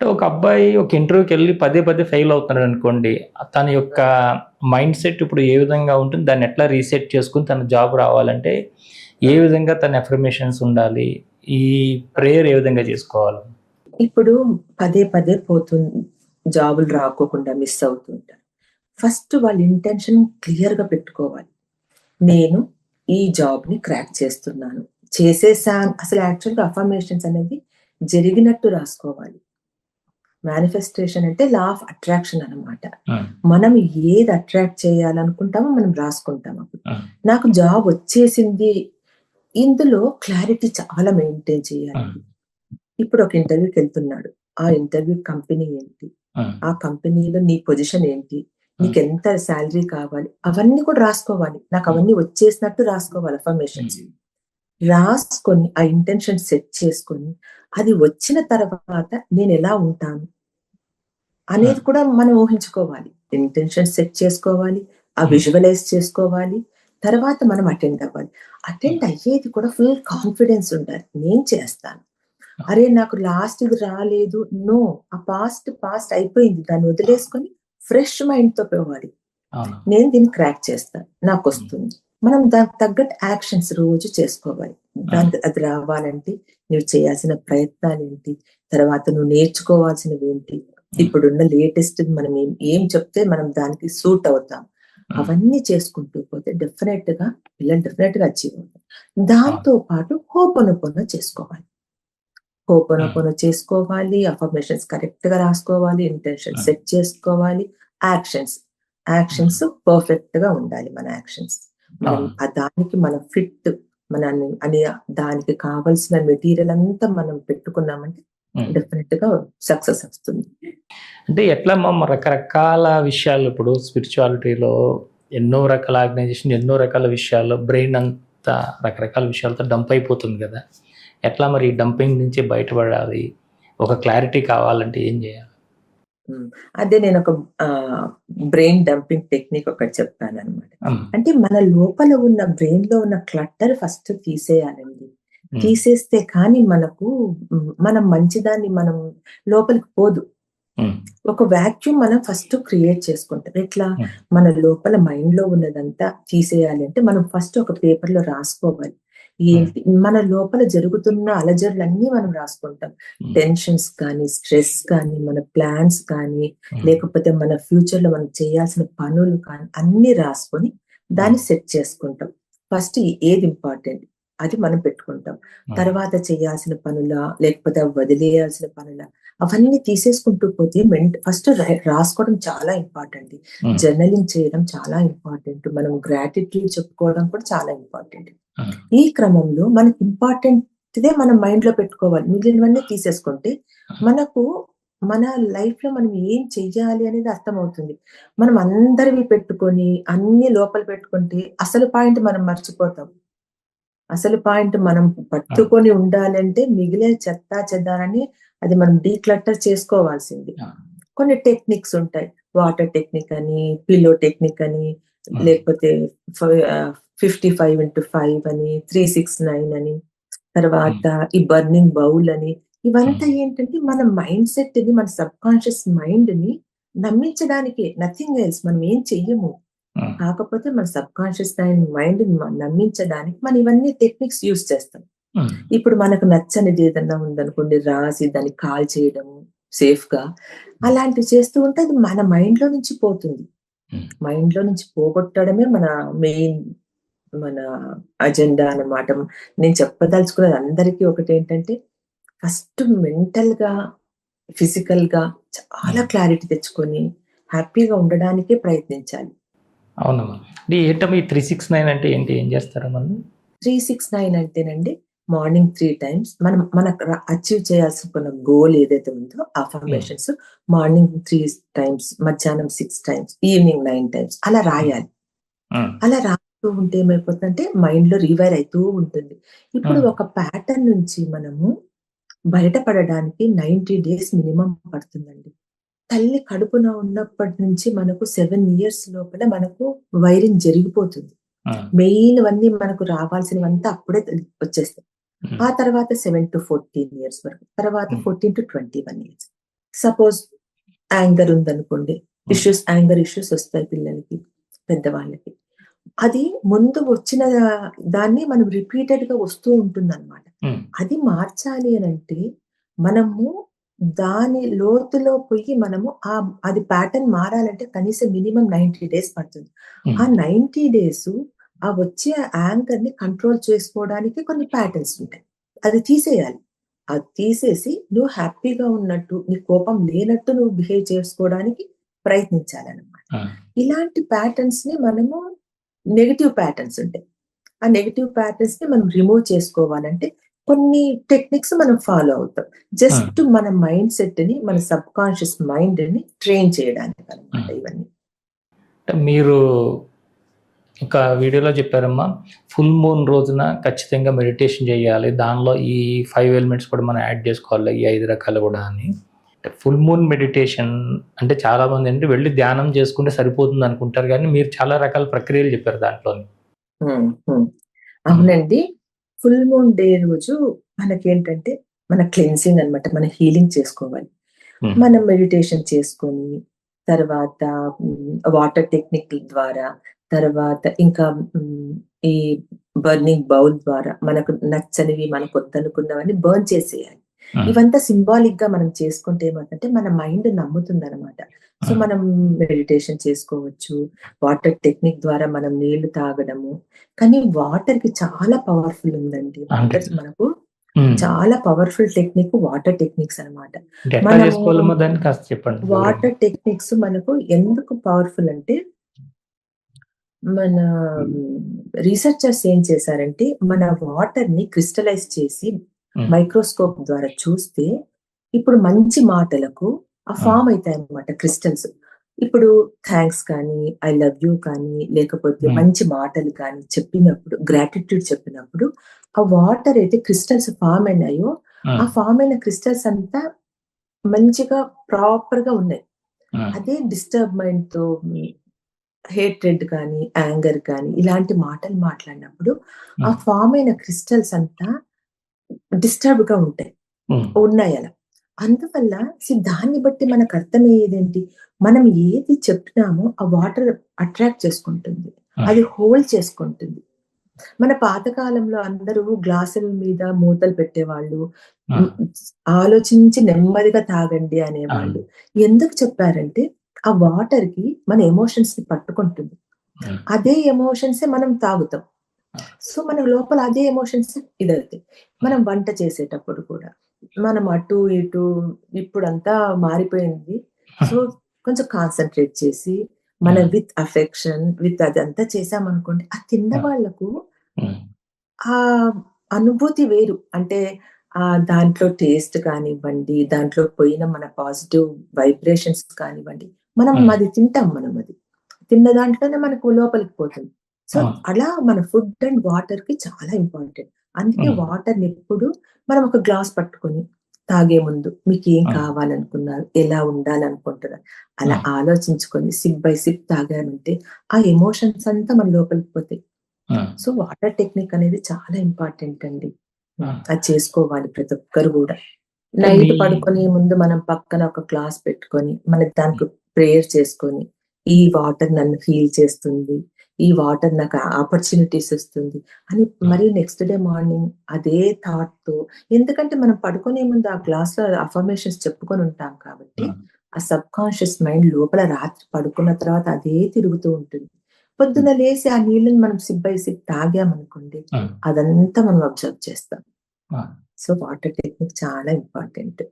అంటే ఒక అబ్బాయి ఒక ఇంటర్వ్యూకెళ్ళి పదే పదే ఫెయిల్ అవుతున్నాడనుకోండి. తన యొక్క మైండ్ సెట్ ఇప్పుడు ఏ విధంగా ఉంటుంది? దాన్ని ఎట్లా రీసెట్ చేసుకొని తన జాబ్ రావాలంటే, ఏ విధంగా తన అఫర్మేషన్స్ ఉండాలి? ఈ ప్రేయర్ ఏ విధంగా చేసుకోవాలి? ఇప్పుడు పదే పదే జాబులు రాకోకుండా మిస్ అవుతుంటారు. ఫస్ట్ వాళ్ళ ఇంటెన్షన్ క్లియర్‌గా పెట్టుకోవాలి. నేను ఈ జాబ్‌ని క్రాక్ చేస్తున్నాను. చేసేసాను. అసలు యాక్చువల్‌గా అఫర్మేషన్స్ అనేది జరిగినట్టు రాసుకోవాలి. మేనిఫెస్టేషన్ అంటే లా ఆఫ్ అట్రాక్షన్ అన్నమాట. మనం ఏది అట్రాక్ట్ చేయాలనుకుంటామో మనం రాసుకుంటాం అప్పుడు. నాకు జాబ్ వచ్చేసింది. ఇందులో క్లారిటీ చాలా మెయింటైన్ చేయాలి. ఇప్పుడు ఒక ఇంటర్వ్యూకెళ్తున్నాడు. ఆ ఇంటర్వ్యూ కంపెనీ ఏంటి? ఆ కంపెనీలో నీ పొజిషన్ ఏంటి? నీకెంత సాలరీ కావాలి? అవన్నీ కూడా రాసుకోవాలి. నాకవన్నీ వచ్చేసినట్టు రాసుకోవాలి అఫర్మేషన్స్. రాసుకొని ఆ ఇంటెన్షన్ సెట్ చేసుకొని, అది వచ్చిన తర్వాత నేనెలా ఉంటాను? అనేది కూడా మనం ఊహించుకోవాలి. ఇంటెన్షన్ సెట్ చేసుకోవాలి. ఆ విజువలైజ్ చేసుకోవాలి. తర్వాత మనం అటెండ్ అవ్వాలి. అటెండ్ అయ్యేది కూడా ఫుల్ కాన్ఫిడెన్స్ ఉండాలి. నేను చేస్తాను. అరే! నాకు లాస్ట్ ఇది రాలేదు. నో. ఆ పాస్ట్ అయిపోయింది. దాన్ని వదిలేసుకొని ఫ్రెష్ మైండ్‌తో పోవాలి. నేను దీన్ని క్రాక్ చేస్తాను. నాకొస్తుంది. మనం దానికి తగ్గట్టు యాక్షన్స్ రోజు చేసుకోవాలి. దానికి అది రావాలంటే నువ్వు చేయాల్సిన ప్రయత్నాలేంటి? తర్వాత నువ్వు నేర్చుకోవాల్సినవేంటి? ఇప్పుడున్న లేటెస్ట్ మనం ఏం చెప్తే మనం దానికి సూట్ అవుతాం. అవన్నీ చేసుకుంటూ పోతే పిల్లలు అచీవ్ అవుతారు. దాంతో పాటు హోపోనోపోనో చేసుకోవాలి. హోపోనోపోనో చేసుకోవాలి. అఫర్మేషన్స్ కరెక్ట్‌గా రాసుకోవాలి. ఇంటెన్షన్ సెట్ చేసుకోవాలి. యాక్షన్స్ పర్ఫెక్ట్‌గా ఉండాలి మన యాక్షన్స్. మనం దానికి మనం ఫిట్ దానికి కావాల్సిన మెటీరియల్ అంతా మనం పెట్టుకున్నామంటే డెఫినిట్‌గా సక్సెస్ వస్తుంది. అంటే ఎట్లా రకరకాల విషయాలు ఇప్పుడు స్పిరిచువాలిటీలో ఎన్నో రకాల ఆర్గనైజేషన్, ఎన్నో రకాల విషయాల్లో బ్రెయిన్ అంతా రకరకాల విషయాలతో డంప్ అయిపోతుంది కదా! ఎట్లా మరి ఈ డంపింగ్ నుంచి బయటపడాలి? ఒక క్లారిటీ కావాలంటే ఏం చేయాలి? అదే నేనొక బ్రెయిన్ డంపింగ్ టెక్నిక్ ఒకటి చెప్తాననమాట. అంటే మన లోపల ఉన్న బ్రెయిన్‌లో ఉన్న క్లటర్ ఫస్ట్ తీసేయాలండి. తీసేస్తే కానీ మనం మంచిదాన్ని మనం లోపలికి పోదు. ఒక వాక్యూమ్ మనం ఫస్ట్ క్రియేట్ చేసుకుంటాం. ఎట్లా? మన లోపల మైండ్‌లో ఉన్నదంతా తీసేయాలి అంటే మనం ఫస్ట్ ఒక పేపర్‌లో రాసుకోవాలి. ఏంటి మన లోపల జరుగుతున్న అలజడులన్నీ మనం రాసుకుంటాం. టెన్షన్స్ కానీ, స్ట్రెస్ కానీ, మన ప్లాన్స్ కానీ, లేకపోతే మన ఫ్యూచర్‌లో మనం చేయాల్సిన పనులు కానీ అన్నీ రాసుకొని దాన్ని సెట్ చేసుకుంటాం. ఫస్ట్ ఏది ఇంపార్టెంట్ అది మనం పెట్టుకుంటాం. తర్వాత చేయాల్సిన పనులా, లేకపోతే వదిలేయాల్సిన పనులా అవన్నీ తీసేసుకుంటూ పోతే ఫస్ట్ రాసుకోవడం చాలా ఇంపార్టెంట్. జర్నలింగ్ చేయడం చాలా ఇంపార్టెంట్. మనం గ్రాటిట్యూడ్ చెప్పుకోవడం కూడా చాలా ఇంపార్టెంట్. ఈ క్రమంలో మనకి ఇంపార్టెంట్‌దే మనం మైండ్‌లో పెట్టుకోవాలి. మిగిలినవన్నీ తీసేసుకుంటే మన లైఫ్‌లో మనం ఏం చెయ్యాలి అనేది అర్థమవుతుంది. మనం అందరివి పెట్టుకొని అన్నీ లోపల పెట్టుకుంటే అసలు పాయింట్ మనం మర్చిపోతాం. అసలు పాయింట్ మనం పట్టుకొని ఉండాలంటే మిగిలిన చెదారాన్ని అది మనం డీక్లటర్ చేసుకోవాల్సింది. కొన్ని టెక్నిక్స్ ఉంటాయి. వాటర్ టెక్నిక్ అని, పిల్లో టెక్నిక్ అని, లేకపోతే 55x5 అని, 369 అని, తర్వాత ఈ బర్నింగ్ బౌల్ అని ఇవంతా ఏంటంటే మన మైండ్ సెట్‌ని మన సబ్‌కాన్షియస్ మైండ్‌ని నమ్మించడానికే. Nothing else. మనం ఏం చెయ్యము. కాకపోతే మన సబ్‌కాన్షియస్ మైండ్‌ని నమ్మించడానికి మనం ఇవన్నీ టెక్నిక్స్ యూజ్ చేస్తాం. ఇప్పుడు మనకు నచ్చనిది ఏదన్నా ఉందనుకోండి, రాసి దాన్ని కాల్ చేయడము సేఫ్‌గా అలాంటివి చేస్తూ ఉంటే అది మన మైండ్‌లో నుంచి పోతుంది. మైండ్‌లో నుంచి పోగొట్టడమే మన అజెండా అన్నమాట. నేను చెప్పదలుచుకున్నది అందరికీ ఒకటేంటంటే ఫస్ట్ మెంటల్‌గా, ఫిజికల్‌గా చాలా క్లారిటీ తెచ్చుకొని హ్యాపీగా ఉండడానికే ప్రయత్నించాలి. అవునమ్మా. అంటే ఏంటమ్మా ఈ 369 అంటే ఏంటి? ఏం చేస్తారమ్మా? 369 అంటేనండి మార్నింగ్ 3 టైమ్స్ మనకు అచీవ్ చేయాల్సిన గోల్ ఏదైతే ఉందో అఫర్మేషన్స్ మార్నింగ్ 3 టైమ్స్, మధ్యాహ్నం 6 టైమ్స్, ఈవినింగ్ 9 టైమ్స్ అలా రాయాలి. అలా రాస్తూ ఉంటే ఏమైపోతుందంటే మైండ్‌లో రీవైర్ అయితూ ఉంటుంది. ఇప్పుడు ఒక ప్యాటర్న్ నుంచి మనము బయటపడడానికి 90 డేస్ మినిమమ్ పడుతుందండి. తల్లి కడుపున ఉన్నప్పటి నుంచి మనకు 7 ఇయర్స్ లోపల మనకు వైరింగ్ జరిగిపోతుంది. మెయిన్‌వన్నీ మనకు రావాల్సినవంతా అప్పుడే వచ్చేస్తాయి. ఆ తర్వాత 7-14 ఇయర్స్ వరకు. తర్వాత 14-21 ఇయర్స్. సపోజ్ యాంగర్ ఉందనుకోండి, యాంగర్ ఇష్యూస్ వస్తాయి పిల్లలకి, పెద్దవాళ్ళకి. అది ముందు వచ్చిన దాన్ని మనం రిపీటెడ్ గా వస్తూ ఉంటుందన్నమాట. అది మార్చాలి అనంటే మనము దాని లోతులో పోయి మనము అది ప్యాటర్న్ మారాలంటే కనీసం మినిమం 90 డేస్ పడుతుంది. ఆ 90 డేస్ ఆ వచ్చే యాంకర్ ని కంట్రోల్ చేసుకోవడానికి కొన్ని ప్యాటర్న్స్ ఉంటాయి. అది తీసేయాలి. అది తీసేసి నువ్వు హ్యాపీగా ఉన్నట్టు, నీ కోపం లేనట్టు నువ్వు బిహేవ్ చేసుకోవడానికి ప్రయత్నించాలన్నమాట. ఇలాంటి ప్యాటర్న్స్ ని మనము నెగటివ్ ప్యాటర్న్స్ ఉంటాయి. ఆ నెగటివ్ ప్యాటర్న్స్ ని మనం రిమూవ్ చేసుకోవాలంటే కొన్ని టెక్నిక్స్ మనం ఫాలో అవుతాం. జస్ట్ మన మైండ్ సెట్ ని, మన సబ్ కాన్షియస్ మైండ్ ని ట్రైన్ చేయడానికి అనమాట ఇవన్నీ. మీరు ఒక వీడియోలో చెప్పారమ్మా, ఫుల్ మూన్ రోజున ఖచ్చితంగా మెడిటేషన్ చేయాలి, దానిలో ఈ 5 ఎలిమెంట్స్ కూడా మనం యాడ్ చేసుకోవాలి, ఈ 5 రకాలు కూడా అని. ఫుల్ మూన్ మెడిటేషన్ అంటే చాలా మంది అంటే వెళ్ళి ధ్యానం చేసుకుంటే సరిపోతుంది అనుకుంటారు, కానీ మీరు చాలా రకాల ప్రక్రియలు చెప్పారు దాంట్లో. అవునండి. ఫుల్ మూన్ డే రోజు మనకేంటంటే మన క్లెన్సింగ్ అన్నమాట, మన హీలింగ్ చేసుకోవాలి. మనం మెడిటేషన్ చేసుకొని తర్వాత వాటర్ టెక్నిక్ ద్వారా, తర్వాత ఇంకా ఈ బర్నింగ్ బౌల్ ద్వారా మనకు నచ్చనివి, మనకు వద్దనుకున్నవన్నీ బర్న్ చేసేయాలి. ఇవంతా సింబాలిక్ గా మనం చేసుకుంటే ఏమంటే మన మైండ్ నమ్ముతుంది అనమాట. సో మనం మెడిటేషన్ చేసుకోవచ్చు. వాటర్ టెక్నిక్ ద్వారా మనం నీళ్లు తాగడము. కానీ వాటర్ కి చాలా పవర్ఫుల్ ఉందండి. వాటర్ మనకు చాలా పవర్ఫుల్ టెక్నిక్ వాటర్ టెక్నిక్స్ అనమాట. వాటర్ టెక్నిక్స్ మనకు ఎందుకు పవర్ఫుల్ అంటే, మన రీసెర్చర్స్ ఏం చేశారంటే మన వాటర్ ని క్రిస్టలైజ్ చేసి మైక్రోస్కోప్ ద్వారా చూస్తే ఇప్పుడు మంచి మాటలకు ఆ ఫామ్ అవుతాయి అన్నమాట క్రిస్టల్స్. ఇప్పుడు థ్యాంక్స్ కానీ, ఐ లవ్ యూ కానీ, లేకపోతే మంచి మాటలు కానీ చెప్పినప్పుడు, గ్రాటిట్యూడ్ చెప్పినప్పుడు ఆ వాటర్ అయితే క్రిస్టల్స్ ఫామ్ అయినాయో, ఆ ఫామ్ అయిన క్రిస్టల్స్ అంతా మంచిగా ప్రాపర్ గా ఉన్నాయి. అదే డిస్టర్బ్ మైండ్ తో హేట్రెడ్ కానీ, యాంగర్ కానీ ఇలాంటి మాటలు మాట్లాడినప్పుడు ఆ ఫామ్ అయిన క్రిస్టల్స్ అంతా డిస్టర్బ్ గా ఉన్నాయి అలా. అందువల్ల దాన్ని బట్టి మనకు అర్థమయ్యేదేంటి, మనం ఏది చెప్పినామో ఆ వాటర్ అట్రాక్ట్ చేసుకుంటుంది, అది హోల్డ్ చేసుకుంటుంది. మన పాతకాలంలో అందరూ గ్లాసుల మీద మూతలు పెట్టేవాళ్ళు, ఆలోచించి నెమ్మదిగా తాగండి అనేవాళ్ళు. ఎందుకు చెప్పారంటే ఆ వాటర్ కి మన ఎమోషన్స్ ని పట్టుకుంటుంది, అదే ఎమోషన్స్ మనం తాగుతాం. సో మన లోపల అదే ఎమోషన్స్ ఇదవుతాయి. మనం వంట చేసేటప్పుడు కూడా మనం అటు ఇటు ఇప్పుడంతా మారిపోయింది. సో కొంచెం కాన్సన్ట్రేట్ చేసి మన విత్ అఫెక్షన్ విత్ అదంతా చేసామనుకోండి, ఆ తిన్న వాళ్ళకు ఆ అనుభూతి వేరు. అంటే దాంట్లో టేస్ట్ కానివ్వండి, దాంట్లో పోయిన మన పాజిటివ్ వైబ్రేషన్స్ కానివ్వండి, మనం అది తింటాం. మనం అది తిన్న దాంట్లోనే మనకు లోపలికి పోతుంది. సో అలా మన ఫుడ్ అండ్ వాటర్ కి చాలా ఇంపార్టెంట్. అందుకే వాటర్ ని ఎప్పుడు మనం ఒక గ్లాస్ పట్టుకొని తాగే ముందు మీకు ఏం కావాలనుకున్నారు, ఎలా ఉండాలనుకుంటున్నారు, అలా ఆలోచించుకొని సిప్ బై సిప్ తాగారంటే ఆ ఎమోషన్స్ అంతా మన లోపలికి పోతాయి. సో వాటర్ టెక్నిక్ అనేది చాలా ఇంపార్టెంట్ అండి. అది చేసుకోవాలి ప్రతి ఒక్కరు కూడా. నైట్ పడుకునే ముందు మనం పక్కన ఒక గ్లాస్ పెట్టుకొని మన దానికి ప్రేయర్ చేసుకొని, ఈ వాటర్ నన్ను హీల్ చేస్తుంది, ఈ వాటర్ నాకు ఆపర్చునిటీస్ ఇస్తుంది అని మరి నెక్స్ట్ డే మార్నింగ్ అదే థాట్ తో, ఎందుకంటే మనం పడుకునే ముందు ఆ గ్లాస్ లో అఫర్మేషన్స్ చెప్పుకొని ఉంటాం కాబట్టి ఆ సబ్ కాన్షియస్ మైండ్ లోపల రాత్రి పడుకున్న తర్వాత అదే తిరుగుతూ ఉంటుంది. పొద్దున లేసి ఆ నీళ్ళని మనం సిప్ బై సిప్ తాగామనుకోండి, అదంతా మనం అబ్జర్వ్ చేస్తాం. సో వాటర్ టెక్నిక్ చాలా ఇంపార్టెంట్.